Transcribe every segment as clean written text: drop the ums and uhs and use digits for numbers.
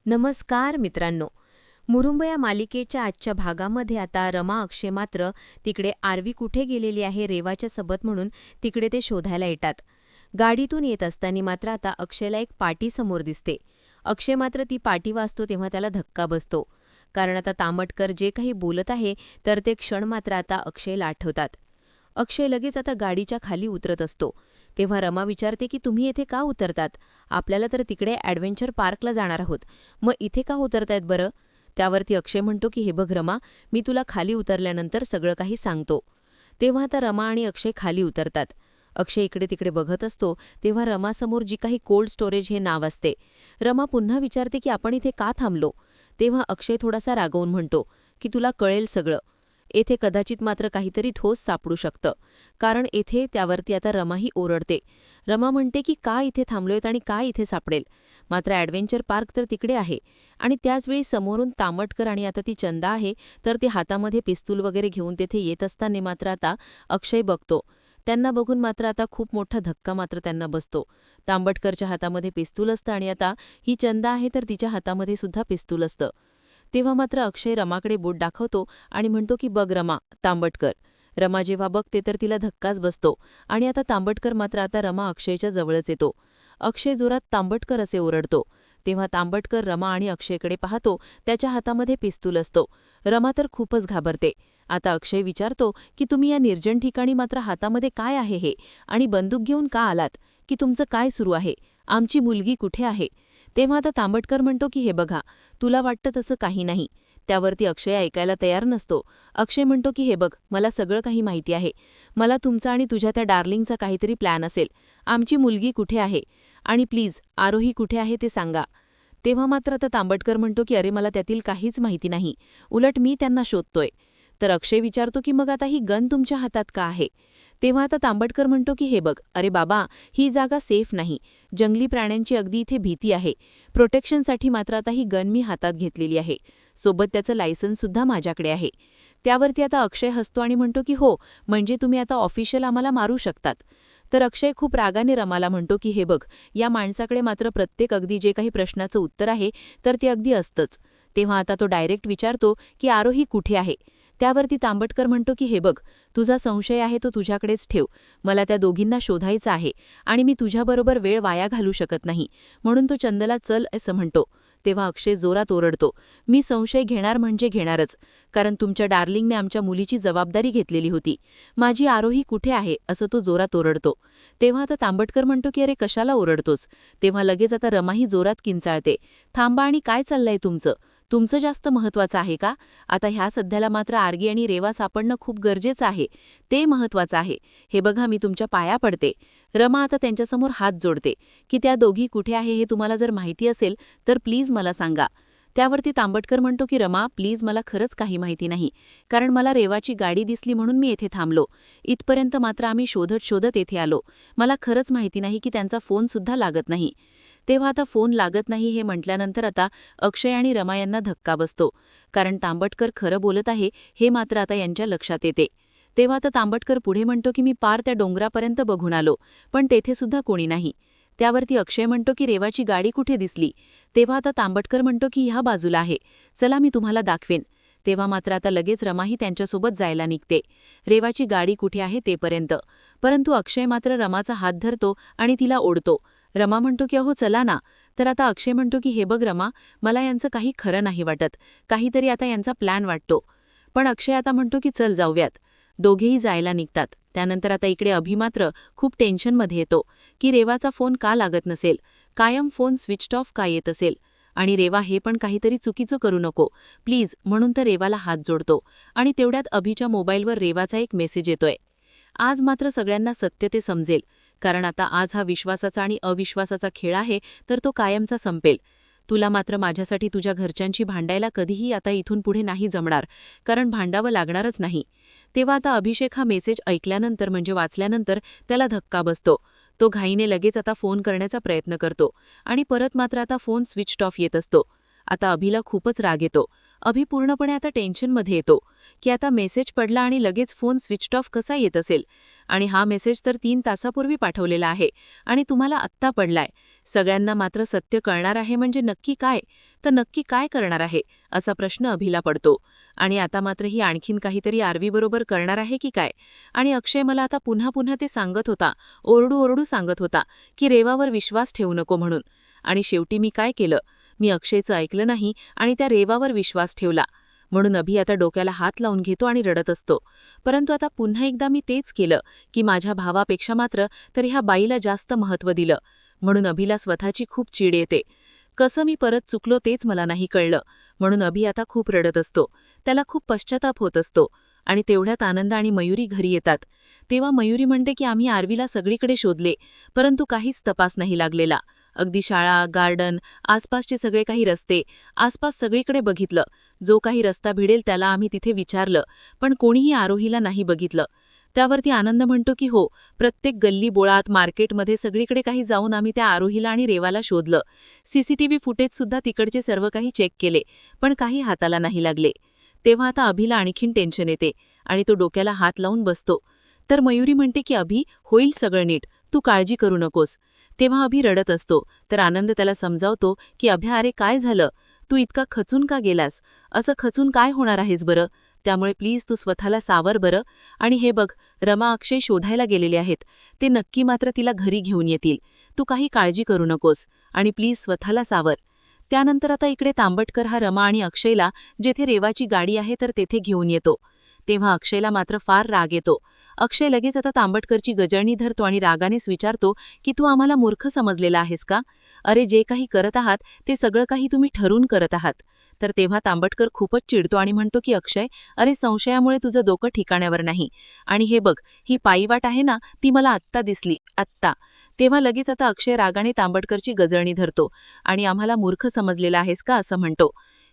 नमस्कार मित्रांनो. मुरुंब या मालिकेच्या आजच्या भागामध्ये आता रमा अक्षय मात्र तिकडे आरवी कुठे गेलेली आहे रेवाच्या सोबत म्हणून तिकडे ते शोधायला येतात. गाडीतून येत असताना मात्र आता अक्षयला एक पाटी समोर दिसते. अक्षय मात्र ती पाटी वाचतो तेव्हा त्याला धक्का बसतो. कारण आता तांबटकर जे काही बोलत आहे तर ते क्षण मात्र आता अक्षयला आठवतात. अक्षय लगेच आता गाडीच्या खाली उतरत असतो. तेव्हा रमा विचारते की तुम्ही येथे का उतरतात? आपल्याला तर तिकडे ॲडव्हेंचर पार्कला जाणार आहोत, मग इथे का उतरतायत बरं? त्यावरती अक्षय म्हणतो की हे बघ रमा, मी तुला खाली उतरल्यानंतर सगळं काही सांगतो. तेव्हा आता रमा आणि अक्षय खाली उतरतात. अक्षय इकडे तिकडे बघत असतो तेव्हा रमासमोर जी काही कोल्ड स्टोरेज हे नाव असते. रमा पुन्हा विचारते की आपण इथे का थांबलो? तेव्हा अक्षय थोडासा रागवून म्हणतो की तुला कळेल सगळं. येथे कदाचित मात्र काहीतरी ठोस सापडू शकतं. कारण येथे त्यावरती आता रमाही ओरडते. रमा म्हणते की का इथे थांबलोयत आणि काय इथे सापडेल? मात्र ॲडव्हेंचर पार्क तर तिकडे आहे. आणि त्याचवेळी समोरून तांबटकर आणि आता ती चंदा आहे तर ती हातामध्ये पिस्तूल वगैरे घेऊन तेथे येत असताना मात्र आता अक्षय बघतो. त्यांना बघून मात्र आता खूप मोठा धक्का मात्र त्यांना बसतो. तांबटकरच्या हातामध्ये पिस्तूल असतं आणि आता ही चंदा आहे तर तिच्या हातामध्ये सुद्धा पिस्तूल असतं. तेव्हा मात्र अक्षय रमाकडे बोट दाखवतो आणि म्हणतो की बघ रमा, तांबटकर. रमा जेव्हा बघते तर तिला धक्काच बसतो आणि आता तांबटकर मात्र आता रमा अक्षयच्या जवळच येतो. अक्षय जोरात तांबटकर असे ओरडतो. तेव्हा तांबटकर रमा आणि अक्षयकडे पाहतो. त्याच्या हातामध्ये पिस्तूल असतो. रमा तर खूपच घाबरते. आता अक्षय विचारतो की तुम्ही या निर्जन ठिकाणी मात्र हातामध्ये काय आहे हे? आणि बंदूक घेऊन का आलात? की तुमचं काय सुरू आहे? आमची मुलगी कुठे आहे? तेव्हा आता तांबटकर म्हणतो की हे बघा, तुला वाटतं तसं काही नाही. त्यावरती अक्षय ऐकायला तयार नसतो. अक्षय म्हणतो की हे बघ, मला सगळं काही माहिती आहे. मला तुमचा आणि तुझ्या त्या डार्लिंगचा काहीतरी प्लॅन असेल. आमची मुलगी कुठे आहे? आणि प्लीज आरोही कुठे आहे ते सांगा. तेव्हा मात्र आता तांबटकर म्हणतो की अरे मला त्यातील काहीच माहिती नाही. उलट मी त्यांना शोधतोय. तर अक्षय विचारतो की मग आता ही गन तुमच्या हातात का आहे? तेव्हा आता तांबटकर म्हणतो की हे बघ, अरे बाबा, ही जागा सेफ नाही. जंगली प्राण्यांची अगदी इथे भीती आहे. प्रोटेक्शनसाठी मात्र आता ही गन मी हातात घेतलेली आहे. सोबत त्याचं लायसन्ससुद्धा माझ्याकडे आहे. त्यावरती आता अक्षय हसतो आणि म्हणतो की हो, म्हणजे तुम्ही आता ऑफिशियल आम्हाला मारू शकतात. तर अक्षय खूप रागाने रमाला म्हणतो की हे बघ, या माणसाकडे मात्र प्रत्येक अगदी जे काही प्रश्नाचं उत्तर आहे तर ते अगदी असतंच. तेव्हा आता तो डायरेक्ट विचारतो की आरोही कुठे आहे? त्यावरती तांबटकर म्हणतो की हे बघ, तुझा संशय आहे तो तुझ्याकडेच ठेव. मला त्या दोघींना शोधायचं आहे आणि मी तुझ्याबरोबर वेळ वाया घालू शकत नाही. म्हणून तो चंदला चल असं म्हणतो. तेव्हा अक्षय जोरात ओरडतो, मी संशय घेणार म्हणजे घेणारच. कारण तुमच्या डार्लिंगने आमच्या मुलीची जबाबदारी घेतलेली होती. माझी आरोही कुठे आहे असं तो जोरात ओरडतो. तेव्हा आता तांबटकर म्हणतो की अरे कशाला ओरडतोस? तेव्हा लगेच आता रमाही जोरात किंचाळते. थांबा, आणि काय चाललंय तुमचं? तुमचं जास्त महत्वाचं आहे का? आता ह्या सध्याला मात्र आर्गी आणि रेवा सापडणं खूप गरजेचं आहे. ते महत्वाचं आहे. हे बघा, मी तुमच्या पाया पडते. रमा आता त्यांच्यासमोर हात जोडते की त्या दोघी कुठे आहे हे तुम्हाला जर माहिती असेल तर प्लीज मला सांगा. त्यावरती तांबटकर म्हणतो की रमा, प्लीज मला खरंच काही माहिती नाही. कारण मला रेवाची गाडी दिसली म्हणून मी येथे थांबलो. इथपर्यंत मात्र आम्ही शोधत शोधत येथे आलो. मला खरंच माहिती नाही की त्यांचा फोनसुद्धा लागत नाही. तेव्हा आता फोन लागत नाही हे म्हटल्यानंतर आता अक्षय आणि रमा यांना धक्का बसतो. कारण तांबटकर खरं बोलत आहे हे मात्र आता यांच्या लक्षात येते. तेव्हा आता तांबटकर पुढे म्हणतो की मी पार त्या डोंगरापर्यंत बघून आलो, पण तेथे सुद्धा कोणी नाही. त्यावरती अक्षय म्हणतो की रेवाची गाडी कुठे दिसली? तेव्हा आता तांबटकर म्हणतो की ह्या बाजूला आहे, चला मी तुम्हाला दाखवेन. तेव्हा मात्र आता लगेच रमाही त्यांच्यासोबत जायला निघते, रेवाची गाडी कुठे आहे तेपर्यंत. परंतु अक्षय मात्र रमाचा हात धरतो आणि तिला ओढतो. रमा म्हणतो की अहो चला ना. तर आता अक्षय म्हणतो की हे बघ रमा, मला यांचं काही खरं नाही वाटत. काहीतरी आता यांचा प्लॅन वाटतो. पण अक्षय आता म्हणतो की चल जाऊयात. दोघेही जायला निघतात. त्यानंतर आता इकडे अभि मात्र खूप टेन्शनमध्ये येतो की रेवाचा फोन का लागत नसेल, कायम फोन स्विच्ड ऑफ का येत असेल. आणि रेवा हे पण काहीतरी चुकीचं करू नको प्लीज, म्हणून तर रेवाला हात जोडतो. आणि तेवढ्यात अभिच्या मोबाईलवर रेवाचा एक मेसेज येतोय. आज मात्र सगळ्यांना सत्य ते समजेल. कारण आता आज हा विश्वासाचा आणि अविश्वासाचा खेळ आहे तर तो कायमचा संपेल. तुला मात्र माझ्यासाठी तुझ्या घरच्यांची भांडायला कधीही आता इथून पुढे नाही जमणार, कारण भांडावं लागणारच नाही. तेव्हा आता अभिषेक हा मेसेज ऐकल्यानंतर म्हणजे वाचल्यानंतर त्याला धक्का बसतो. तो घाईने लगेच आता फोन करण्याचा प्रयत्न करतो आणि परत मात्र आता फोन स्विच्ड ऑफ येत असतो. आता अभिला खूपच राग येतो. अभि पूर्णपणे आता टेन्शनमध्ये येतो की आता मेसेज पडला आणि लगेच फोन स्विच ऑफ कसा येत असेल. आणि हा मेसेज तर 3 तासापूर्वी पाठवलेला आहे आणि तुम्हाला आत्ता पडलाय. सगळ्यांना मात्र सत्य कळणार आहे म्हणजे नक्की काय? तर नक्की काय करणार आहे असा प्रश्न अभिला पडतो. आणि आता मात्र ही आणखीन काहीतरी आरवीबरोबर करणार आहे की काय? आणि अक्षय मला आता पुन्हा पुन्हा ते सांगत होता, ओरडू ओरडू सांगत होता की रेवावर विश्वास ठेवू नको म्हणून. आणि शेवटी मी काय केलं? मी अक्षयचं ऐकलं नाही आणि त्या रेवावर विश्वास ठेवला. म्हणून अभि आता डोक्याला हात लावून घेतो आणि रडत असतो. परंतु आता पुन्हा एकदा मी तेच केलं की माझ्या भावापेक्षा मात्र तर ह्या बाईला जास्त महत्त्व दिलं. म्हणून अभिला स्वतःची खूप चीड येते. कसं मी परत चुकलो तेच मला नाही कळलं. म्हणून अभि आता खूप रडत असतो. त्याला खूप पश्चाताप होत असतो. आणि तेवढ्यात आनंद आणि मयुरी घरी येतात. तेव्हा मयुरी म्हणते की आम्ही आरवीला सगळीकडे शोधले, परंतु काहीच तपास नाही लागलेला. अगदी शाळा, गार्डन, आसपासचे सगळे काही रस्ते, आसपास सगळीकडे बघितलं. जो काही रस्ता भिडेल त्याला आम्ही तिथे विचारलं, पण कोणीही आरोहीला नाही बघितलं. त्यावरती आनंद म्हणतो की हो, प्रत्येक गल्ली बोळात, मार्केटमध्ये सगळीकडे काही जाऊन आम्ही त्या आरोहीला आणि रेवाला शोधलं. सीसीटीव्ही फुटेजसुद्धा तिकडचे सर्व काही चेक केले, पण काही हाताला नाही लागले. तेव्हा आता अभिला आणखीन टेन्शन येते आणि तो डोक्याला हात लावून बसतो. तर मयुरी म्हणते की अभि, होईल सगळं नीट, तू काळजी करू नकोस. तेव्हा अभि रडत असतो. तर आनंद त्याला समजावतो की अभ्या, अरे काय झालं? तू इतका खचून का गेलास? असं खचून काय होणार आहेस बरं? त्यामुळे प्लीज तू स्वतःला सावर बरं. आणि हे बघ, रमा अक्षय शोधायला गेलेले आहेत. ते नक्की मात्र तिला घरी घेऊन येतील. तू काही काळजी करू नकोस आणि प्लीज स्वतःला सावर. त्यानंतर आता इकडे तांबटकर हा रमा आणि अक्षयला जेथे रेवाची गाडी आहे तर तेथे घेऊन येतो. तेव्हा अक्षयला मात्र फार राग येतो. अक्षय लगेच आता तांबटकरची गजळणी धरतो आणि रागानेच विचारतो की तू आम्हाला मूर्ख समजलेला आहेस का? अरे जे काही करत आहात ते सगळं काही तुम्ही ठरवून करत आहात. तर तेव्हा तांबटकर खूपच चिडतो आणि म्हणतो की अक्षय, अरे संशयामुळे तुझं डोकं ठिकाण्यावर नाही. आणि हे बघ, ही पायवाट आहे ना, ती मला आत्ता दिसली, आत्ता. तेव्हा लगेच आता अक्षय रागाने तांबटकरची गजळणी धरतो आणि आम्हाला मूर्ख समजलेला आहेस का असं म्हणतो.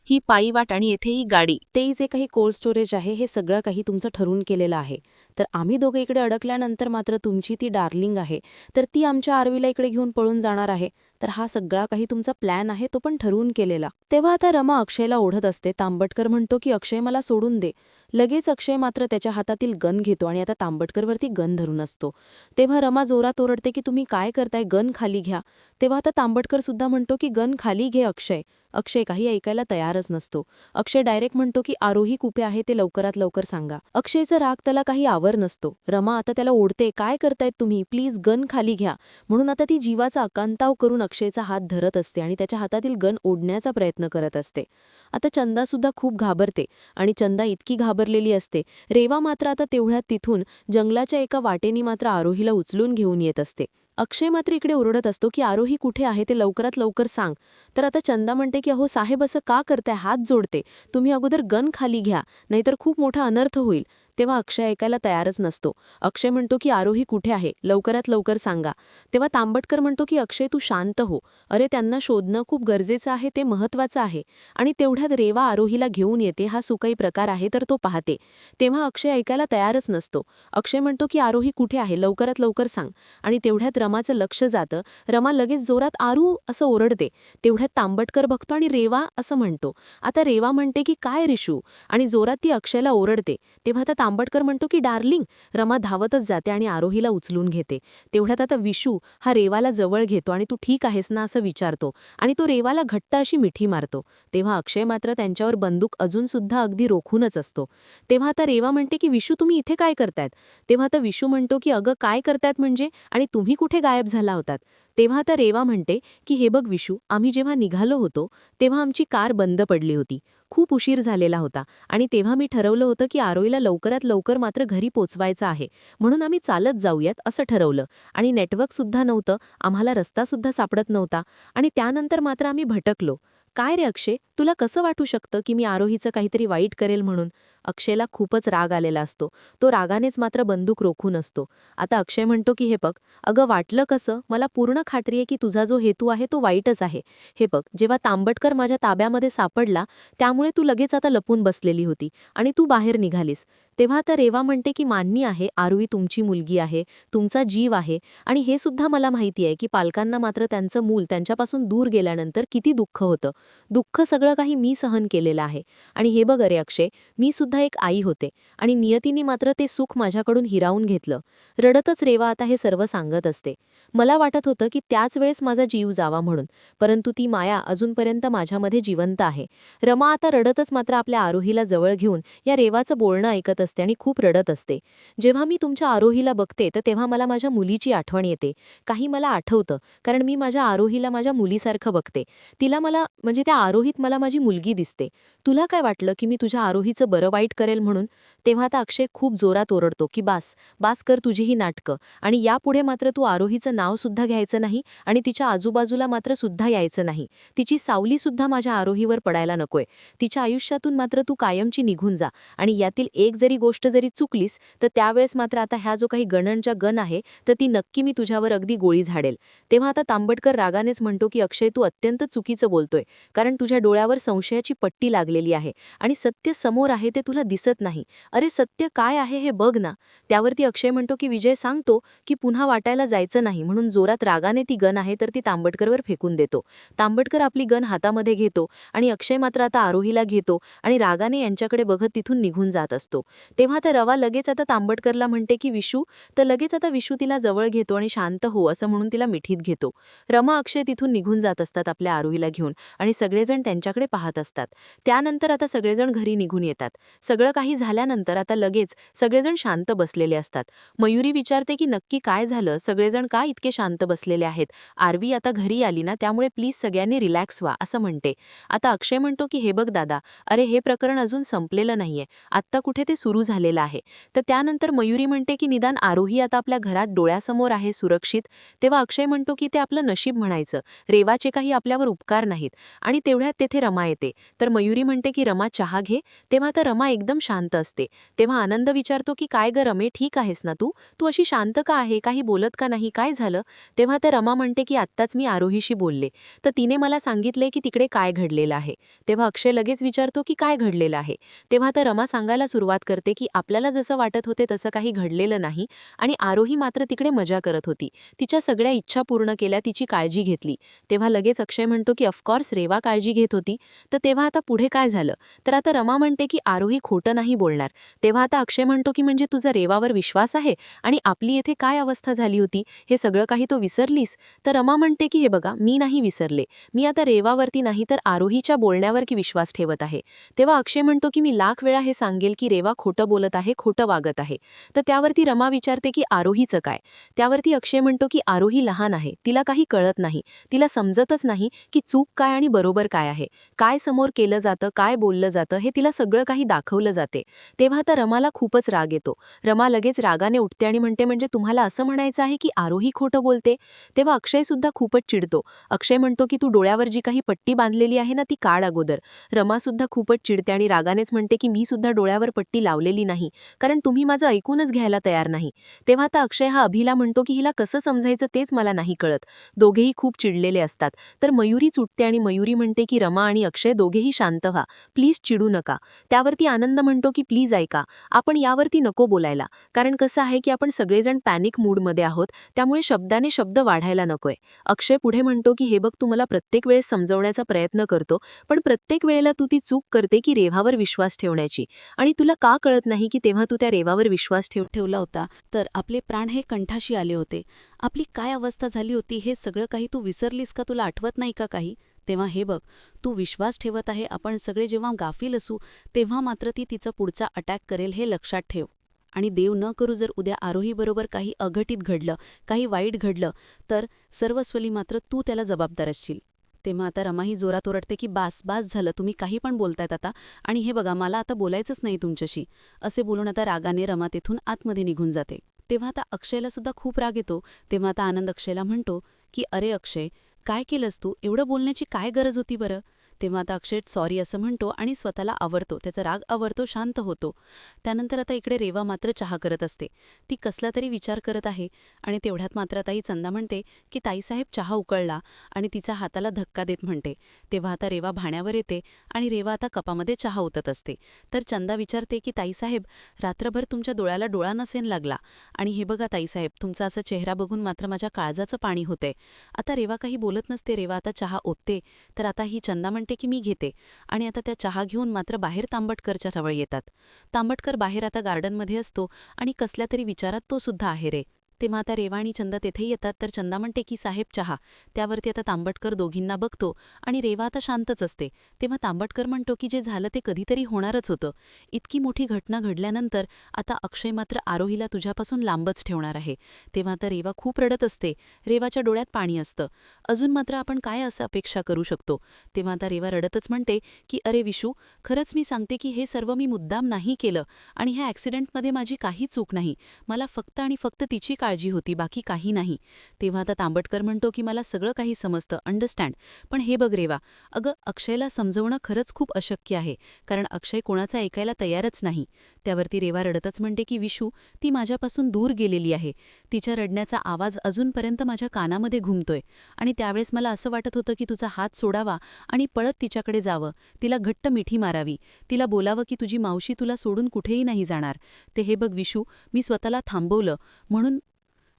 ही पायीवाट आणि येथे ही गाडी, ते जे काही कोल्ड स्टोरेज आहे हे सगळं काही तुमचं ठरवून केलेलं आहे. तर आम्ही दोघं इकडे अडकल्यानंतर मात्र तुमची ती डार्लिंग आहे तर ती आमच्या आरवीला इकडे घेऊन पळून जाणार आहे. तर हा सगळा काही तुमचा प्लॅन आहे तो पण ठरवून केलेला. तेव्हा आता रमा अक्षयला ओढत असते. तांबटकर म्हणतो की अक्षय मला सोडून दे. लगेच अक्षय मात्र त्याच्या हातातील गन घेतो आणि आता तांबटकरवरती गन धरून असतो. तेव्हा रमा जोरात ओरडते की तुम्ही काय करताय, गन खाली घ्या. तेव्हा आता तांबटकर सुद्धा म्हणतो की गन खाली घे अक्षय. अक्षय काही ऐकायला तयारच नसतो. अक्षय डायरेक्ट म्हणतो की आरोही कुठे आहे ते लवकरात लवकर सांगा. अक्षयचा राग त्याला काही आवर नसतो. रमा आता त्याला ओढते, काय करतायत तुम्ही, प्लीज गन खाली घ्या. म्हणून आता ती जीवाचा आकांताव करून अक्षयचा हात धरत असते आणि त्याच्या हातातील गन ओढण्याचा प्रयत्न करत असते. आता चंदा सुद्धा खूप घाबरते आणि चंदा इतकी घाबरलेली असते. रेवा मात्र आता तेवढ्यात तिथून जंगलाच्या एका वाटेनी मात्र आरोहीला उचलून घेऊन येत असते. अक्षय मात्र इकडे ओरडत असतो की आरोही कुठे आहे ते लवकरात लवकर सांग. तर आता चंदा म्हणते की अहो साहेब, असं का करताय, हात जोडते, तुम्ही अगोदर गन खाली घ्या, नाहीतर खूप मोठा अनर्थ होईल. तेव्हा अक्षय ऐकायला तयारच नसतो. अक्षय म्हणतो की आरोही कुठे आहे, लवकरात लवकर सांगा. तेव्हा तांबटकर म्हणतो की अक्षय तू शांत हो. अरे त्यांना शोधणं खूप गरजेचं आहे, ते महत्त्वाचं आहे. आणि तेवढ्यात रेवा आरोहीला घेऊन येते. हा सुकाई प्रकार आहे तर तो पाहते. तेव्हा अक्षय ऐकायला तयारच नसतो. अक्षय म्हणतो की आरोही कुठे आहे, लवकरात लवकर सांग. आणि तेवढ्यात रमाचं लक्ष जातं. रमा लगेच जोरात आरू असं ओरडते. तेवढ्यात तांबटकर बघतो आणि रेवा असं म्हणतो. आता रेवा म्हणते की काय रिशू, आणि जोरात ती अक्षयला ओरडते. तेव्हा आता तांबटकर म्हणतो की डार्लिंग. रमा धावतच जाते आणि आरोहीला उचलून घेते. तेवढ्यात आता विशू हा रेवाला जवळ घेतो आणि तू ठीक आहेस ना असं विचारतो आणि तो रेवाला घट्ट अशी मिठी मारतो. तेव्हा अक्षय मात्र त्यांच्यावर बंदूक अजून सुद्धा अगदी रोखूनच असतो. तेव्हा आता रेवा म्हणते की विशू तुम्ही इथे काय करतायत? तेव्हा आता विशू म्हणतो की अगं काय करतायत म्हणजे, आणि तुम्ही कुठे गायब झाला होतात? तेव्हा आता रेवा म्हणते की हे बघ विशू, आम्ही जेव्हा निघालो होतो तेव्हा आमची कार बंद पडली होती. खूप उशीर झालेला होता आणि तेव्हा मी ठरवलं होतं की आरोहीला लवकरात लवकर मात्र घरी पोचवायचं आहे, म्हणून आम्ही चालत जाऊयात असं ठरवलं. आणि नेटवर्कसुद्धा नव्हतं, आम्हाला रस्तासुद्धा सापडत नव्हता आणि त्यानंतर मात्र आम्ही भटकलो. काय रे अक्षय, तुला कसं वाटू शकतं की मी आरोहीचं काहीतरी वाईट करेल म्हणून? अक्षयला खूपच राग आलेला असतो. तो रागानेच मात्र बंदूक रोखून असतो. आता अक्षय म्हणतो की हे बघ, अगं वाटलं कसं, मला पूर्ण खात्री आहे की तुझा जो हेतू आहे तो वाईटच आहे. हे बघ, जेव्हा तांबटकर माझ्या ताब्यामध्ये सापडला त्यामुळे तू लगेच आता लपून बसलेली होती आणि तू बाहेर निघालीस. तेव्हा आता रेवा म्हणते की मान्य आहे, आरुई तुमची मुलगी आहे, तुमचा जीव आहे आणि हे सुद्धा मला माहिती आहे की पालकांना मात्र त्यांचं मूल त्यांच्यापासून दूर गेल्यानंतर किती दुःख होतं. दुःख सगळं काही मी सहन केलेलं आहे. आणि हे बघ अरे अक्षय, मी सुद्धा एक आई होते आणि नियतीने मात्र ते सुख माझ्याकडून हिरावून घेतलं. रडतच रेवा आता हे सर्व सांगत असते. मला वाटत होतं की त्याच वेळेस माझा जीव जावा म्हणून, परंतु ती माया अजूनपर्यंत माझ्यामध्ये जिवंत आहे. रमा आता रडतच मात्र आपल्या आरोहीला जवळ घेऊन या रेवाचं बोलणं ऐकत असते आणि खूप रडत असते. जेव्हा मी तुमच्या आरोहीला बघते तर तेव्हा मला माझ्या मुलीची आठवण येते. काही मला आठवतं, कारण मी माझ्या आरोहीला माझ्या मुलीसारखं बघते. तिला मला म्हणजे त्या आरोहीत मला माझी मुलगी दिसते. तुला काय वाटलं की मी तुझ्या आरोहीचं बरं वाईट करेल म्हणून? तेव्हा आता अक्षय खूप जोरात ओरडतो की बास बास कर तुझी ही नाटकं, आणि यापुढे मात्र तू आरोहीचं नाव सुद्धा घ्यायचं नाही आणि तिच्या आजूबाजूला मात्र सुद्धा यायचं नाही. तिची सावली सुद्धा माझ्या आरोहीवर पडायला नकोय. तिच्या आयुष्यातून मात्र तू कायमची निघून जा, आणि यातील एक जरी गोष्ट जरी चुकलीस तर त्यावेळेस मात्र आता ह्या जो काही गणनच्या गण आहे तर ती नक्की मी तुझ्यावर अगदी गोळी झाडेल. तेव्हा आता तांबडकर रागानेच म्हणतो की अक्षय तू अत्यंत चुकीचं बोलतोय, कारण तुझ्या डोळ्यावर संशयाची पट्टी लागलेली आहे आणि सत्य समोर आहे ते तुला दिसत नाही. अरे सत्य काय आहे हे बघ ना. त्यावरती अक्षय म्हणतो की विजय सांगतो की पुन्हा वाटायला जायचं नाही, म्हणून जोरात रागाने ती गन आहे तर ती तांबडकरवर फेकून देतो. तांबडकर आपली गन हातामध्ये घेतो आणि अक्षय मात्र आता आरोहीला घेतो आणि रागाने यांच्याकडे बघत तिथून निघून जात असतो. तेव्हा तर रवा लगेच आता तांबडकरला म्हणते की विशू, तर लगेच आता विशू तिला जवळ घेतो आणि शांत हो असं म्हणून तिला मिठीत घेतो. रमा अक्षय तिथून निघून जात असतात आपल्या आरोहीला घेऊन आणि सगळेजण त्यांच्याकडे पाहत असतात. त्यानंतर आता सगळेजण घरी निघून येतात. सगळं काही झाल्यानंतर आता लगेच सगळेजण शांत बसलेले असतात. मयुरी विचारते की नक्की काय झालं, सगळेजण का इतके शांत बसलेले आहेत? आरवी आता घरी आली ना, त्यामुळे प्लीज सगळ्यांनी रिलॅक्स व्हा असं म्हणते. आता अक्षय म्हणतो की हे बघ दादा, अरे हे प्रकरण अजून संपलेलं नाहीये, आत्ता कुठे ते सुरू झालेलं आहे. तर त्यानंतर मयुरी म्हणते की निदान आरोही आता आपल्या घरात डोळ्यासमोर आहे सुरक्षित. तेव्हा अक्षय म्हणतो की ते आपलं नशीब म्हणायचं, रेवाचे काही आपल्यावर उपकार नाहीत. आणि तेवढ्यात तेथे रमा येते. तर मयुरी म्हणते की रमा चहा घे. तेव्हा तर रमा एकदम शांत असते. तेव्हा आनंद विचारतो की काय ग रमे, ठीक आहेस ना तू? तू अशी शांत का आहे, काही बोलत का नाही, काय झालं? तेव्हा तर रमा म्हणते की आत्ताच मी आरोहीशी बोलले, तर तिने मला सांगितले की तिकडे काय घडलेलं आहे. तेव्हा अक्षय लगेच विचारतो की काय घडलेलं आहे. तेव्हा तर रमा सांगायला सुरुवात करते की आपल्याला जसं वाटत होते तसं काही घडलेलं नाही आणि आरोही मात्र तिकडे मजा करत होती. तिच्या सगळ्या इच्छा पूर्ण केल्या, तिची काळजी घेतली. तेव्हा लगेच अक्षय म्हणतो की ऑफकोर्स रेवा काळजी घेत होती. तर तेव्हा आता पुढे काय झालं? तर आता रमा म्हणते की आरोही खोटं नाही बोलणार. तेव्हा आता अक्षय म्हणतो की म्हणजे तुझा रेवावर विश्वास आहे आणि आपली येथे काय अवस्था झाली होती हे सगळं काही तो विसरलीस? तर रमा म्हणते की हे बघा, मी नाही विसरले, मी आता रेवावरती नाही तर आरोहीच्या बोलण्यावर की विश्वास ठेवत आहे. तेव्हा अक्षय म्हणतो की मी लाख वेळा हे सांगेल की रेवा खोटं बोलत आहे, खोटं वागत आहे. तर त्यावरती रमा विचारते की आरोहीचं काय? त्यावरती अक्षय म्हणतो की आरोही लहान आहे, तिला काही कळत नाही, तिला समजतच नाही की चूक काय आणि बरोबर काय आहे, काय समोर केलं जातं, काय बोललं जातं हे तिला सगळं काही दाखवलं जाते. तेव्हा आता रमाला खूपच राग येतो. रमा लगेच रागाने उठते आणि म्हणते म्हणजे तुम्हाला असं म्हणायचं आहे की आरोही खोटं बोलते? तेव्हा अक्षय सुद्धा खूपच चिडतो. अक्षय म्हणतो की तू डोळ्यावर जी काही पट्टी बांधलेली आहे ना ती काढ अगोदर. रमा सुद्धा खूपच चिडते आणि रागानेच म्हणते की मी सुद्धा डोळ्यावर पट्टी लावलेली नाही, कारण तुम्ही माझं ऐकूनच घ्यायला तयार नाही. तेव्हा आता अक्षय हा अभिला म्हणतो की हिला कसं समजायचं तेच मला नाही कळत. दोघेही खूप चिडलेले असतात. तर मयुरीच उठते आणि मयुरी म्हणते की रमा आणि अक्षय दोघेही शांत व्हा, प्लीज चिडू नका. त्यावरती आनंद म्हणतो की प्लीज ऐका, आपण यावरती नको बोलायला, कारण कसं आहे की आपण सगळेजण पॅनिक मूडमध्ये आहोत, त्यामुळे शब्दाने शब्द वाढायला नकोय. अक्षय पुढे म्हणतो की हे बघ, तू मला प्रत्येक वेळेस समजवण्याचा प्रयत्न करतो, पण प्रत्येक वेळेला तू ती चूक करते की रेवावर विश्वास ठेवण्याची, आणि तुला का कळत नाही की तेव्हा तू त्या रेवावर विश्वास ठेवला होता तर आपले प्राण हे कंठाशी आले होते. आपली काय अवस्था झाली होती हे सगळं काही तू विसरलीस का? तुला आठवत नाही का काही? तेव्हा हे बघ, तू विश्वास ठेवत आहे, आपण सगळे जेव्हा गाफील असू तेव्हा मात्र ती तिचा पुढचा अटॅक करेल हे लक्षात ठेव. आणि देव न करू जर उद्या आरोहीबरोबर काही अघटित घडलं, काही वाईट घडलं, तर सर्वस्वली मात्र तू त्याला जबाबदार असशील. तेव्हा आता रमाही जोरात ओरडते की बास बास झालं, तुम्ही काही पण बोलतायत आता, आणि हे बघा मला आता बोलायचंच नाही तुमच्याशी, असे बोलून आता रागाने रमा तेथून आतमध्ये निघून जाते. तेव्हा आता अक्षयला सुद्धा खूप राग येतो. तेव्हा आता आनंद अक्षयला म्हणतो की अरे अक्षय, काय केलंस तू? एवढं बोलण्याची काय गरज होती बरं? तेव्हा आता अक्षय सॉरी असं म्हणतो आणि स्वतःला आवरतो, त्याचा राग आवरतो, शांत होतो. त्यानंतर आता इकडे रेवा मात्र चहा करत असते. ती कसला तरी विचार करत आहे आणि तेवढ्यात मात्र आता ही चंदा म्हणते की ताईसाहेब चहा उकळला आणि तिचा हाताला धक्का देत म्हणते. तेव्हा आता रेवा भाण्यावर येते आणि रेवा आता कपामध्ये चहा ओतत असते. तर चंदा विचारते की ताईसाहेब, रात्रभर तुमच्या डोळ्याला डोळा नसेन लागला आणि हे बघा ताईसाहेब, तुमचा असा चेहरा बघून मात्र माझ्या काळजाचं पाणी होतंय. आता रेवा काही बोलत नसते, रेवा आता चहा ओतते. तर आता ही चंदा म्हणते की मी घेते आणि आता त्या चहा घेऊन मात्र बाहेर तांबटकरच्या जवळ येतात. तांबटकर बाहेर आता गार्डनमध्ये असतो आणि कसल्या तरी विचारात तो सुद्धा आहे रे. तेव्हा आता रेवा आणि चंदा तेथेही येतात. तर चंदा म्हणते की साहेब चहा. त्यावरती आता तांबटकर दोघींना बघतो आणि रेवा आता शांतच असते. तेव्हा तांबटकर म्हणतो की जे झालं ते कधीतरी होणारच होतं. इतकी मोठी घटना घडल्यानंतर आता अक्षय मात्र आरोहीला तुझ्यापासून लांबच ठेवणार आहे. तेव्हा आता रेवा खूप रडत असते. रेवाच्या डोळ्यात पाणी असतं. अजून मात्र आपण काय असं अपेक्षा करू शकतो. तेव्हा आता रेवा रडतच म्हणते की अरे विशू, खरंच मी सांगते की हे सर्व मी मुद्दाम नाही केलं आणि ह्या ॲक्सिडेंटमध्ये माझी काही चूक नाही. मला फक्त आणि फक्त तिची काळजी होती, बाकी काही नाही. तेव्हा आता तांबटकर म्हणतो की मला सगळं काही समजतं, अंडरस्टँड. पण हे बघ रेवा, अगं अक्षयला समजवणं खरंच खूप अशक्य आहे, कारण अक्षय कोणाचं ऐकायला तयारच नाही. त्यावरती रेवा रडतच म्हणते की विशू, ती माझ्यापासून दूर गेलेली आहे. तिच्या रडण्याचा आवाज अजूनपर्यंत माझ्या कानामध्ये घुमतोय आणि त्यावेळेस मला असं वाटत होतं की तुझा हात सोडावा आणि पळत तिच्याकडे जावं, तिला घट्ट मिठी मारावी, तिला बोलावं की तुझी मावशी तुला सोडून कुठेही नाही जाणार. ते हे बघ विशू, मी स्वतःला थांबवलं म्हणून.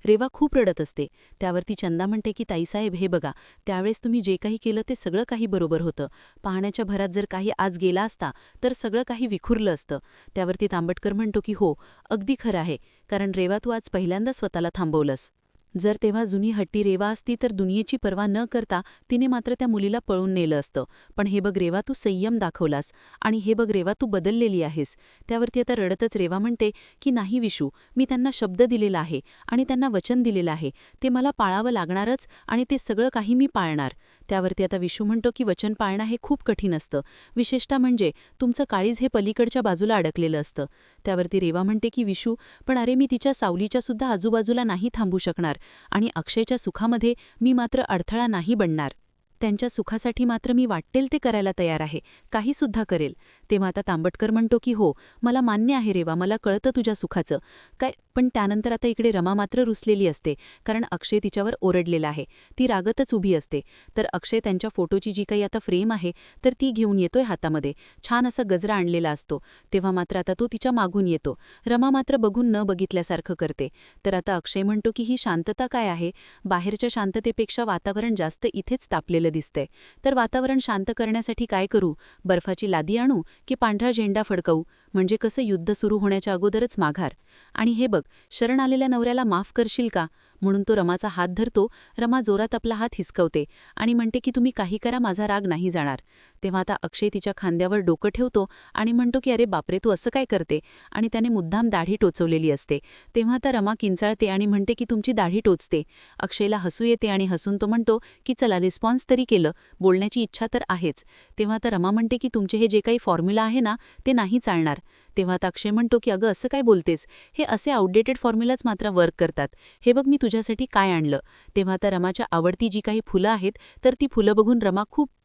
रेवा खूप रडत असते. त्यावरती चंदा म्हणते की ताईसाहेब हे बघा, त्यावेळेस तुम्ही जे काही केलं ते सगळं काही बरोबर होतं. पाहण्याच्या भरात जर काही आज गेला असता तर सगळं काही विखुरलं असतं. त्यावरती तांबटकर म्हणतो की हो, अगदी खरं आहे, कारण रेवा तू आज पहिल्यांदा स्वतःला थांबवलंस. जर तेव्हा जुनी हट्टी रेवा असती तर दुनियेची पर्वा न करता तिने मात्र त्या मुलीला पळून नेलं असतं. पण हे बघ रेवा, तू संयम दाखवलास आणि हे बघ रेवा, तू बदललेली आहेस. त्यावरती आता रडतच रेवा म्हणते की नाही विशू, मी त्यांना शब्द दिलेला आहे आणि त्यांना वचन दिलेलं आहे, ते मला पाळावं लागणारच आणि ते सगळं काही मी पाळणार. त्यावरती आता विशू म्हणतो की वचन पाळणं हे खूप कठीण असतं, विशेषतः म्हणजे तुमचं काळीज हे पलीकडच्या बाजूला अडकलेलं असतं. त्यावरती रेवा म्हणते की विशू, पण अरे मी तिच्या सावलीच्या सुद्धा आजूबाजूला नाही थांबू शकणार आणि अक्षयच्या सुखामध्ये मी मात्र अडथळा नाही बनणार. त्यांच्या सुखासाठी मात्र मी वाटेल ते करायला तयार आहे, काही सुद्धा करेल. तेव्हा आता तांबटकर म्हणतो की हो, मला मान्य आहे रेवा, मला कळतं तुझ्या सुखाचं काय. पण त्यानंतर आता इकडे रमा मात्र रुसलेली असते, कारण अक्षय तिच्यावर ओरडलेला आहे. ती रागतच उभी असते. तर अक्षय त्यांच्या फोटोची जी काही आता फ्रेम आहे तर ती घेऊन येतोय हातामध्ये. छान असा गजरा आणलेला असतो. तेव्हा मात्र आता तो तिच्या मागून येतो. रमा मात्र बघून न बघितल्यासारखं करते. तर आता अक्षय म्हणतो की ही शांतता काय आहे, बाहेरच्या शांततेपेक्षा वातावरण जास्त इथेच तापलेलं दिसतंय. तर वातावरण शांत करण्यासाठी काय करू, बर्फाची लादी आणू की पांढरा झेंडा फडकवू, म्हणजे कसं युद्ध सुरू होण्याच्या अगोदरच माघार. आणि हे बघ, शरण आलेल्या नवऱ्याला माफ करशील का, म्हणून तो रमाचा हात धरतो. रमा जोरात आपला हात हिसकवते आणि म्हणते की तुम्ही काही करा, माझा राग नाही जाणार. तेव्हा आता अक्षय तिच्या खांद्यावर डोकं ठेवतो आणि म्हणतो की अरे बापरे, तू असं काय करते, आणि त्याने मुद्दाम दाढी टोचवलेली असते. तेव्हा आता रमा किंचाळते आणि म्हणते की तुमची दाढी टोचते. अक्षयला हसू येते आणि हसून तो म्हणतो की चला, रिस्पॉन्स तरी केलं, बोलण्याची इच्छा तर आहेच. तेव्हा आता रमा म्हणते की तुमचे हे जे काही फॉर्म्युला आहे ना ते नाही चालणार. तेव्हा आता अक्षय म्हणतो की अगं असं काय बोलतेस, हे असे आउटडेटेड फॉर्म्युलाच मात्र वर्क करतात. हे बघ मी तुझ्यासाठी काय आणलं. तेव्हा आता रमाच्या आवडती जी काही फुलं आहेत तर ती फुलं बघून रमा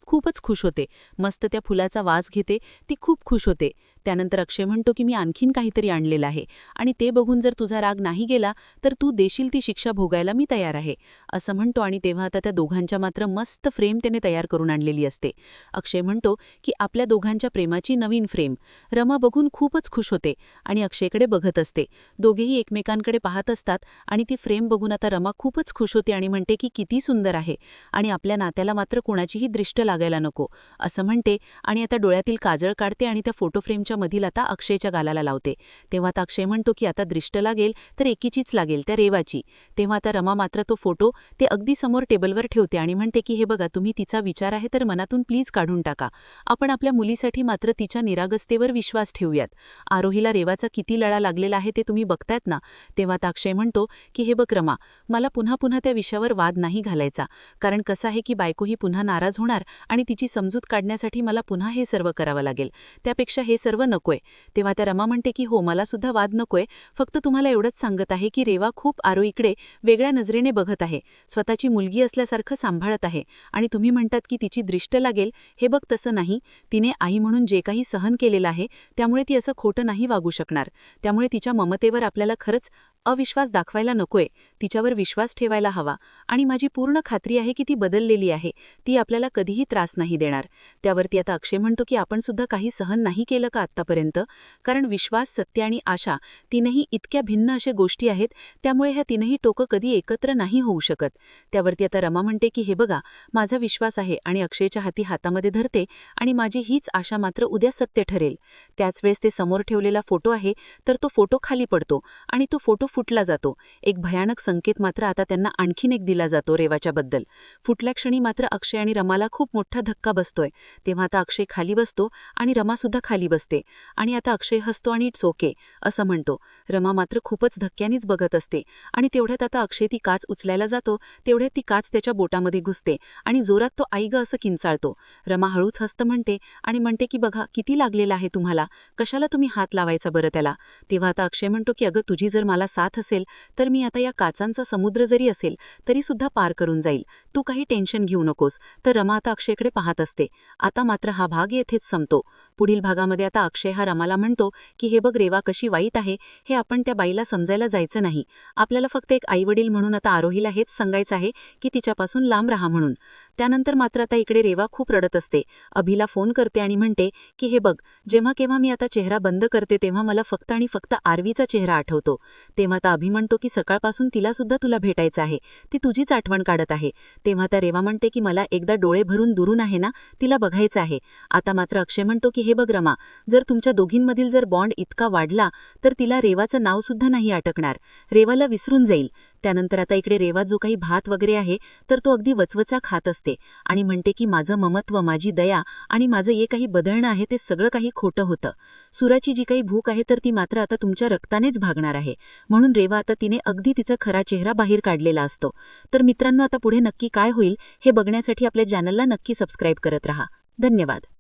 खूपच खुश होते. मस्त त्या फुलाचा वास घेते, ती खूप खुश होते. त्यानंतर अक्षय म्हणतो की मी आणखीन काहीतरी आणलेलं आहे आणि ते बघून जर तुझा राग नाही गेला तर तू देशील ती शिक्षा भोगायला मी तयार आहे, असं म्हणतो. आणि तेव्हा आता त्या दोघांच्या मात्र मस्त फ्रेम त्याने तयार करून आणलेली असते. अक्षय म्हणतो की आपल्या दोघांच्या प्रेमाची नवीन फ्रेम. रमा बघून खूपच खुश होते आणि अक्षयकडे बघत असते. दोघेही एकमेकांकडे पाहत असतात आणि ती फ्रेम बघून आता रमा खूपच खुश होते आणि म्हणते की किती सुंदर आहे आणि आपल्या नात्याला मात्र कोणाचीही दृष्ट लागायला नको, असं म्हणते. आणि आता डोळ्यातील काजळ काढते आणि त्या फोटो फ्रेमच्या मधील आता अक्षयच्या गालाला लावते. तेव्हा आता अक्षय म्हणतो की आता दृष्ट लागेल तर एकीचीच लागेल, त्या रेवाची. तेव्हा आता रमा मात्र तो फोटो ते अगदी समोर टेबलवर ठेवते आणि म्हणते की हे बघा, तुम्ही तिचा विचार आहे तर मनातून प्लीज काढून टाका. आपण आपल्या मुलीसाठी मात्र तिच्या निरागसतेवर विश्वास ठेवूयात. आरोहीला रेवाचा किती लळा लागलेला आहे ते तुम्ही बघतायत ना. तेव्हा आता अक्षय म्हणतो की हे बघ रमा, मला पुन्हा त्या विषयावर वाद नाही घालायचा, कारण कसं आहे की बायकोही पुन्हा नाराज होणार आणि तिची समजूत काढण्यासाठी मला पुन्हा हे सर्व करावं लागेल. त्यापेक्षा हे सर्व सर्व नकोय. तेव्हा त्या रमा म्हणते की हो, मला सुद्धा वाद नकोय, फक्त तुम्हाला एवढंच सांगत आहे की रेवा खूप आरोहीकडे वेगळ्या नजरेने बघत आहे, स्वतःची मुलगी असल्यासारखं सांभाळत आहे. आणि तुम्ही म्हणतात की तिची दृष्ट लागेल, हे बघ तसं नाही. तिने आई म्हणून जे काही सहन केलेलं आहे त्यामुळे ती असं खोटं नाही वागू शकणार. त्यामुळे तिच्या ममतेवर आपल्याला खरंच अविश्वास दाखवायला नकोय, तिच्यावर विश्वास ठेवायला हवा. आणि माझी पूर्ण खात्री आहे की ती बदललेली आहे, ती आपल्याला कधीही त्रास नाही देणार. त्यावरती आता अक्षय म्हणतो की आपण सुद्धा काही सहन नाही केलं का आत्तापर्यंत? कारण विश्वास, सत्य आणि आशा तीनही इतक्या भिन्न अशा गोष्टी आहेत, त्यामुळे ह्या तीनही टोकं कधी एकत्र नाही होऊ शकत. त्यावरती आता रमा म्हणते की हे बघा, माझा विश्वास आहे आणि अक्षयच्या हातामध्ये धरते आणि माझी हीच आशा मात्र उद्या सत्य ठरेल. त्याच वेळेस ते समोर ठेवलेला फोटो आहे तर तो फोटो खाली पडतो आणि तो फोटो फुटला जातो. एक भयानक संकेत मात्र आता त्यांना आणखीन एक दिला जातो रेवाच्या बद्दल. फुटल्या क्षणी मात्र अक्षय आणि रमाला खूप मोठा धक्का बसतोय. तेव्हा आता अक्षय खाली बसतो आणि रमा सुद्धा खाली बसते आणि आता अक्षय हसतो आणि इट्स ओके असं म्हणतो. रमा मात्र खूपच धक्क्यानीच बघत असते आणि तेवढ्यात आता अक्षय ती काच उचलायला जातो, तेवढ्यात ती काच त्याच्या बोटामध्ये घुसते आणि जोरात तो आई ग असं किंचाळतो. रमा हळूच हसत म्हणते आणि म्हणते की बघा किती लागलेला आहे तुम्हाला, कशाला तुम्ही हात लावायचा बरं त्याला? तेव्हा आता अक्षय म्हणतो की अगं तुझी जर मला साथ असेल तर मी आता या काचांचा समुद्र जरी असेल तरी सुद्धा पार करून जाईल, तू काही टेन्शन घेऊ नकोस. तर रमा आता अक्षयकडे पाहत असते. आता मात्र हा भाग येथेच संपतो. पुढील भागामध्ये आता अक्षय हा रमाला म्हणतो की हे बघ रेवा कशी वाईट आहे हे आपण त्या बाईला समजायला जायचं नाही, आपल्याला फक्त एक आईवडील म्हणून आता आरोहीला हेच सांगायचं आहे की तिच्यापासून लांब राहा म्हणून. त्यानंतर मात्र आता इकडे रेवा खूप रडत असते. अभिला फोन करते आणि म्हणते की हे बघ, जेव्हा केव्हा मी आता चेहरा बंद करते तेव्हा मला फक्त आणि फक्त आरवीचा चेहरा आठवतो. तेव्हा आता अभि म्हणतो की सकाळपासून तिला सुद्धा तुला भेटायचं आहे, ती तुझीच आठवण काढत आहे. तेव्हा आता रेवा म्हणते की मला एकदा डोळे भरून दुरून आहे ना तिला बघायचं आहे. आता मात्र अक्षय म्हणतो की हे बघ रमा, जर तुमच्या दोघींमधील जर बॉन्ड इतका वाढला तर तिला रेवाचं नाव सुद्धा नाही अटकणार, रेवाला विसरून जाईल. त्यानंतर आता इकडे रेवा जो काही भात वगैरे आहे तर तो अगदी वचवचा खात असते आणि म्हणते की माझं ममत्व, माझी दया आणि माझं जे काही बदलणं आहे ते सगळं काही खोटं होतं. सुराची जी काही भूक आहे तर ती मात्र आता तुमच्या रक्तानेच भागणार आहे. म्हणून रेवा आता तिने अगदी तिचा खरा चेहरा बाहेर काढलेला असतो. तर मित्रांनो, आता पुढे नक्की काय होईल हे बघण्यासाठी आपल्या चॅनलला नक्की सबस्क्राईब करत राहा. धन्यवाद.